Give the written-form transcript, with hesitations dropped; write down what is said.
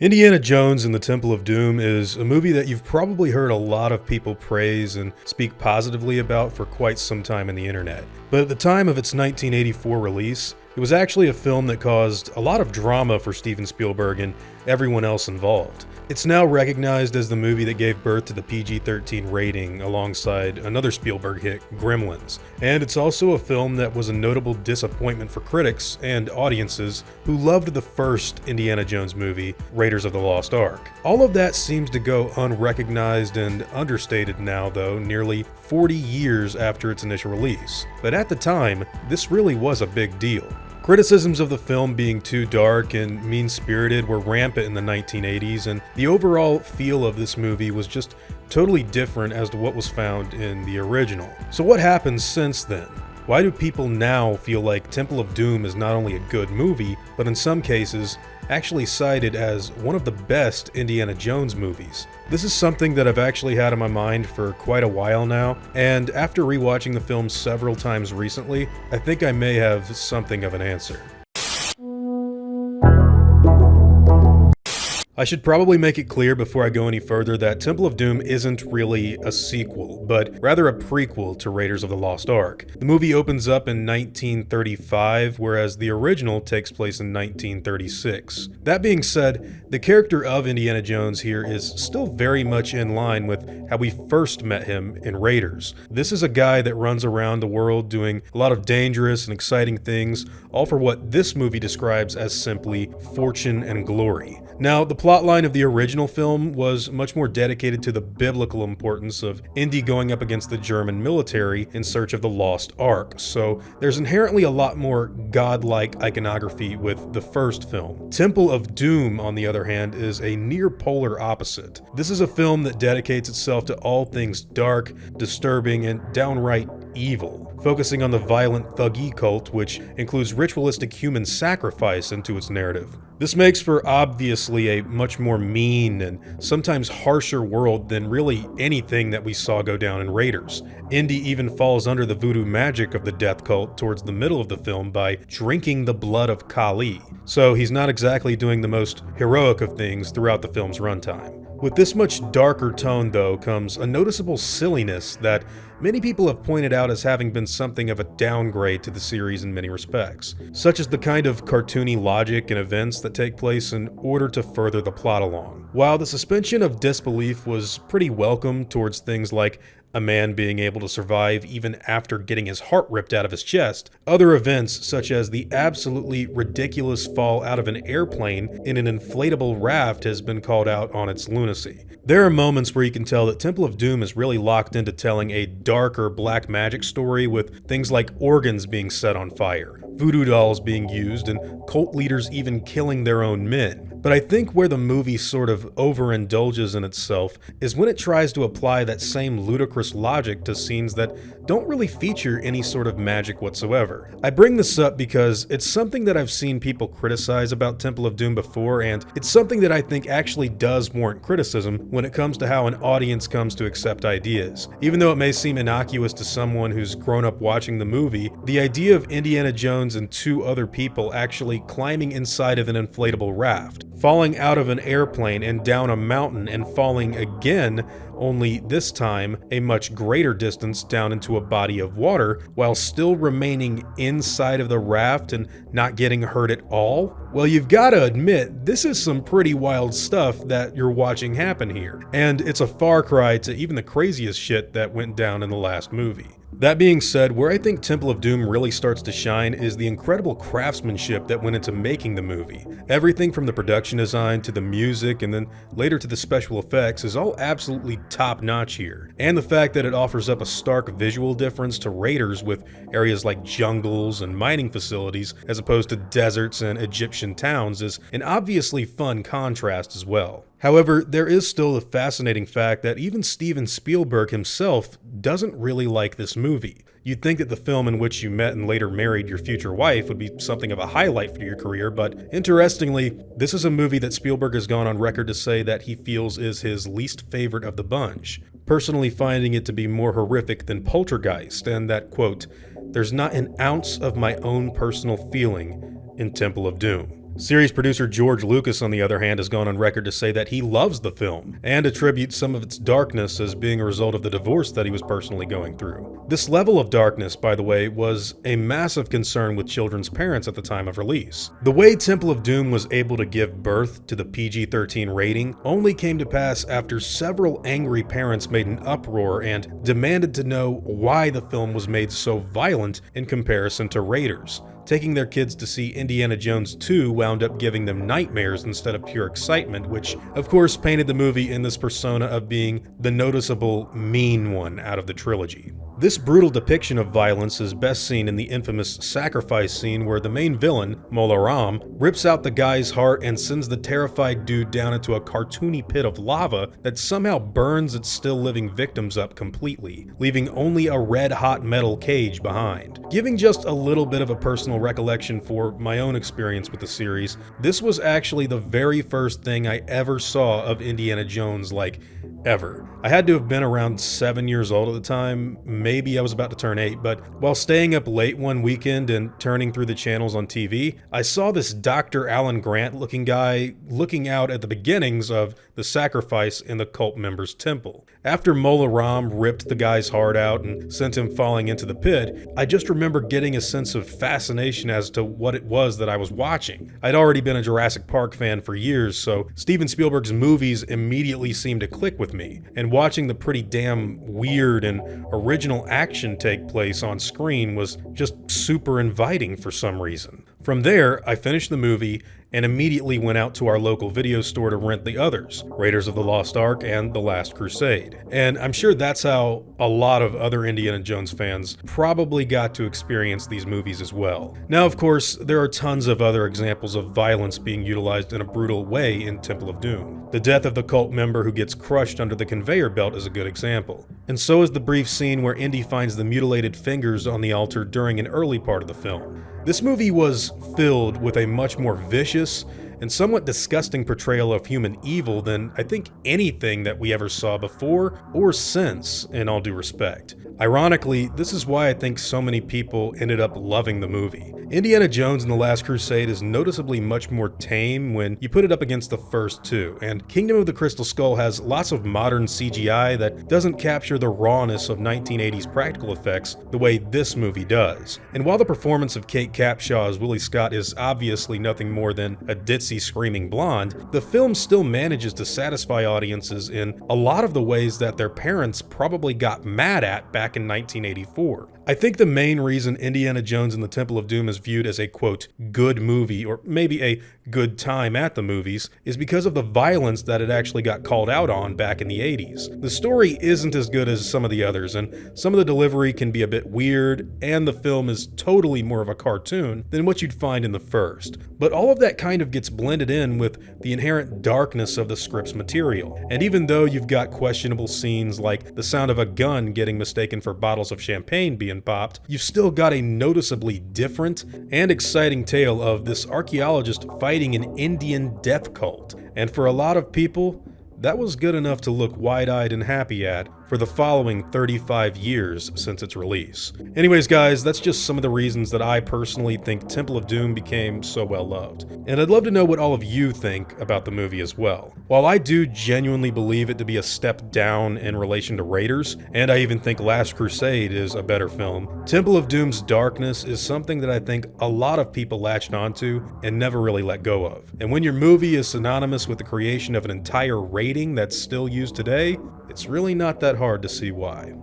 Indiana Jones and the Temple of Doom is a movie that you've probably heard a lot of people praise and speak positively about for quite some time on the internet. But at the time of its 1984 release, it was actually a film that caused a lot of drama for Steven Spielberg and everyone else involved. It's now recognized as the movie that gave birth to the PG-13 rating alongside another Spielberg hit, Gremlins. And it's also a film that was a notable disappointment for critics and audiences who loved the first Indiana Jones movie, Raiders of the Lost Ark. All of that seems to go unrecognized and understated now, though, nearly 40 years after its initial release. But at the time, this really was a big deal. Criticisms of the film being too dark and mean-spirited were rampant in the 1980s, and the overall feel of this movie was just totally different as to what was found in the original. So what happened since then? Why do people now feel like Temple of Doom is not only a good movie, but in some cases, actually cited as one of the best Indiana Jones movies? This is something that I've actually had in my mind for quite a while now, and after rewatching the film several times recently, I think I may have something of an answer. I should probably make it clear before I go any further that Temple of Doom isn't really a sequel, but rather a prequel to Raiders of the Lost Ark. The movie opens up in 1935, whereas the original takes place in 1936. That being said, the character of Indiana Jones here is still very much in line with how we first met him in Raiders. This is a guy that runs around the world doing a lot of dangerous and exciting things, all for what this movie describes as simply fortune and glory. Now, the plotline of the original film was much more dedicated to the biblical importance of Indy going up against the German military in search of the Lost Ark, so there's inherently a lot more godlike iconography with the first film. Temple of Doom, on the other hand, is a near polar opposite. This is a film that dedicates itself to all things dark, disturbing, and downright evil, focusing on the violent Thuggie cult, which includes ritualistic human sacrifice into its narrative. This makes for obviously a much more mean and sometimes harsher world than really anything that we saw go down in Raiders. Indy even falls under the voodoo magic of the death cult towards the middle of the film by drinking the blood of Kali, so he's not exactly doing the most heroic of things throughout the film's runtime. With this much darker tone, though, comes a noticeable silliness that many people have pointed out as having been something of a downgrade to the series in many respects, such as the kind of cartoony logic and events that take place in order to further the plot along. While the suspension of disbelief was pretty welcome towards things like a man being able to survive even after getting his heart ripped out of his chest, other events such as the absolutely ridiculous fall out of an airplane in an inflatable raft has been called out on its lunacy. There are moments where you can tell that Temple of Doom is really locked into telling a darker black magic story with things like organs being set on fire, voodoo dolls being used, and cult leaders even killing their own men. But I think where the movie sort of overindulges in itself is when it tries to apply that same ludicrous logic to scenes that don't really feature any sort of magic whatsoever. I bring this up because it's something that I've seen people criticize about Temple of Doom before, and it's something that I think actually does warrant criticism when it comes to how an audience comes to accept ideas. Even though it may seem innocuous to someone who's grown up watching the movie, the idea of Indiana Jones and two other people actually climbing inside of an inflatable raft, falling out of an airplane and down a mountain and falling again, only this time a much greater distance down into a body of water while still remaining inside of the raft and not getting hurt at all? Well, you've got to admit, this is some pretty wild stuff that you're watching happen here, and it's a far cry to even the craziest shit that went down in the last movie. That being said, where I think Temple of Doom really starts to shine is the incredible craftsmanship that went into making the movie. Everything from the production design to the music and then later to the special effects is all absolutely top-notch here. And the fact that it offers up a stark visual difference to Raiders with areas like jungles and mining facilities as opposed to deserts and Egyptian towns is an obviously fun contrast as well. However, there is still the fascinating fact that even Steven Spielberg himself doesn't really like this movie. You'd think that the film in which you met and later married your future wife would be something of a highlight for your career, but interestingly, this is a movie that Spielberg has gone on record to say that he feels is his least favorite of the bunch, personally finding it to be more horrific than Poltergeist, and that, quote, "There's not an ounce of my own personal feeling in Temple of Doom." Series producer George Lucas, on the other hand, has gone on record to say that he loves the film and attributes some of its darkness as being a result of the divorce that he was personally going through. This level of darkness, by the way, was a massive concern with children's parents at the time of release. The way Temple of Doom was able to give birth to the PG-13 rating only came to pass after several angry parents made an uproar and demanded to know why the film was made so violent in comparison to Raiders. Taking their kids to see Indiana Jones 2 wound up giving them nightmares instead of pure excitement, which of course painted the movie in this persona of being the noticeable mean one out of the trilogy. This brutal depiction of violence is best seen in the infamous sacrifice scene where the main villain, Mola Ram, rips out the guy's heart and sends the terrified dude down into a cartoony pit of lava that somehow burns its still living victims up completely, leaving only a red-hot metal cage behind. Giving just a little bit of a personal recollection for my own experience with the series, this was actually the very first thing I ever saw of Indiana Jones, like, ever. I had to have been around 7 years old at the time, maybe I was about to turn 8, but while staying up late one weekend and turning through the channels on TV, I saw this Dr. Alan Grant looking guy looking out at the beginnings of the sacrifice in the cult member's temple. After Mola Ram ripped the guy's heart out and sent him falling into the pit, I just remember getting a sense of fascination as to what it was that I was watching. I'd already been a Jurassic Park fan for years, so Steven Spielberg's movies immediately seemed to click with me, and watching the pretty damn weird and original action take place on screen was just super inviting for some reason. From there, I finished the movie and immediately went out to our local video store to rent the others, Raiders of the Lost Ark and The Last Crusade. And I'm sure that's how a lot of other Indiana Jones fans probably got to experience these movies as well. Now, of course, there are tons of other examples of violence being utilized in a brutal way in Temple of Doom. The death of the cult member who gets crushed under the conveyor belt is a good example. And so is the brief scene where Indy finds the mutilated fingers on the altar during an early part of the film. This movie was filled with a much more vicious and somewhat disgusting portrayal of human evil than I think anything that we ever saw before or since, in all due respect. Ironically, this is why I think so many people ended up loving the movie. Indiana Jones and the Last Crusade is noticeably much more tame when you put it up against the first two, and Kingdom of the Crystal Skull has lots of modern CGI that doesn't capture the rawness of 1980s practical effects the way this movie does. And while the performance of Kate Capshaw as Willie Scott is obviously nothing more than a ditzy screaming blonde, the film still manages to satisfy audiences in a lot of the ways that their parents probably got mad at back in 1984. I think the main reason Indiana Jones and the Temple of Doom is viewed as a, quote, good movie, or maybe a good time at the movies, is because of the violence that it actually got called out on back in the 80s. The story isn't as good as some of the others, and some of the delivery can be a bit weird, and the film is totally more of a cartoon than what you'd find in the first. But all of that kind of gets blended in with the inherent darkness of the script's material. And even though you've got questionable scenes like the sound of a gun getting mistaken for bottles of champagne being popped, you've still got a noticeably different and exciting tale of this archaeologist fighting an Indian death cult. And for a lot of people, that was good enough to look wide-eyed and happy at for the following 35 years since its release. Anyways guys, that's just some of the reasons that I personally think Temple of Doom became so well loved. And I'd love to know what all of you think about the movie as well. While I do genuinely believe it to be a step down in relation to Raiders, and I even think Last Crusade is a better film, Temple of Doom's darkness is something that I think a lot of people latched onto and never really let go of. And when your movie is synonymous with the creation of an entire rating that's still used today, it's really not that hard to see why.